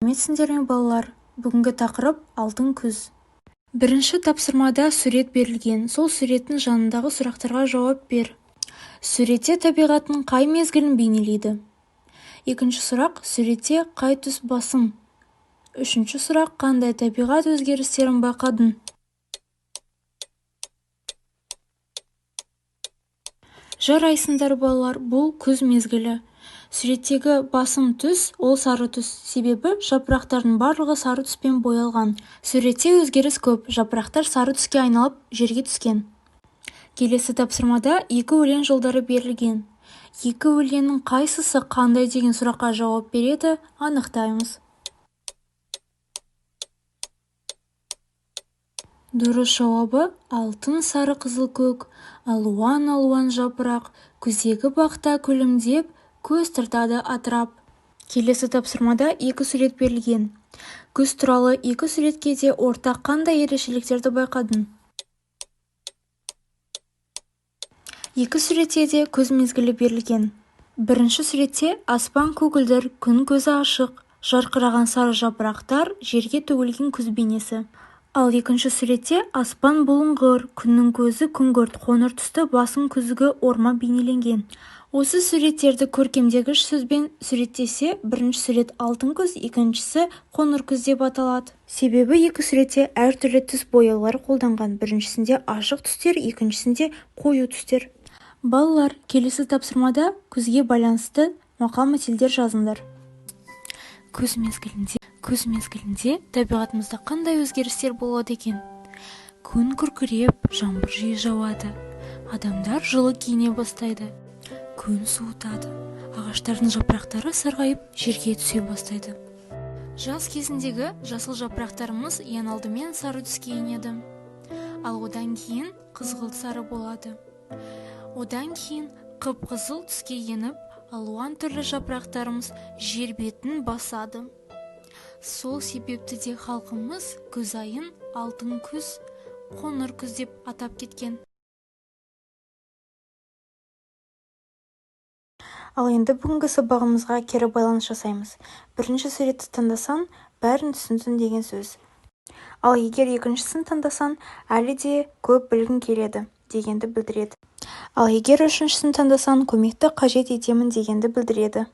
сәлеметсіңдер ме балалар? Бүгінгі тақырып алтын күз. Бірінші тапсырмада сурет берілген. Сол суреттің жанындағы сұрақтарға жауап бер. Суретте табиғаттың қай мезгілін бейнелейді? Екінші сұрақ: суретте қай түс басым? Үшінші сұрақ: қандай табиғат өзгерістерін байқадың? Жарайсыңдар балалар, бұл күз мезгілі. Суреттегі басым түс ол сары түс, себебі жапырақтардың барлығы сары түспен боялған. Суретте өзгеріс көп, жапырақтар сары түске айналып жерге түскен. Келесі тапсырмада екі өлең жолдары берілген. Екі өлеңнің қайсысы қандай деген сұраққа жауап береді, анықтаймыз. Дұрыс жауабы: алтын, сары, қызыл, көк, алуан жапырақ, күздегі бақта күлімдеп, көз тартады атырап. Келесі тапсырмада екі сурет берілген. Күз туралы екі суретке де ортақ қандай ерекшеліктерді байқадың? Екі суретте де күз мезгілі берілген. Бірінші суретте аспан көгілдір, күн көзі ашық, жарқыраған сары жапырақтар, жерге төгілген күз бейнесі. Ал екінші суретте аспан бұлыңғыр, күннің көзі күңгірт, қоңыр түсті басым күзгі орма бейнеленген. Осы суреттерді көркемдегіш сөзбен суреттесе, бірінші сурет алтын күз, екіншісі қоңыр күз деп аталады. Себебі екі суретте әртүрлі түс бояулар қолданған. Біріншісінде ашық түстер, екіншісінде қою түстер. Балалар, келесі тапсырмада күзге байланысты мақал-мәтелдер жазыңдар. Күз мезгілінде табиғатымызда қандай өзгерістер болады екен? Күн күркіреп, жаңбыр жиі жауады. Адамдар жылы киіне бастайды. Күн суытады. Ағаштардың жапырақтары сарғайып, жерге түсе бастайды. Жаз кезіндегі жасыл жапырақтарымыз ең алдымен сары түске енеді. Ал одан кейін қызғылт сары болады. Одан кейін қып-қызыл түске еніп, алуан түрлі жапырақтарымыз жер бетін басады. Сол себепті де халқымыз күз айын алтын күз, қоңыр күз деп атап кеткен. Ал енді бүгінгі сабағымызға кері байланыс жасаймыз. Бірінші суретті таңдасаң, бәрін түсіндің деген сөз. Ал егер екіншісін таңдасаң, әлі де көп білгің келеді дегенді білдіреді. Ал егер үшіншісін таңдасаң, көмекті қажет етемін дегенді білдіреді.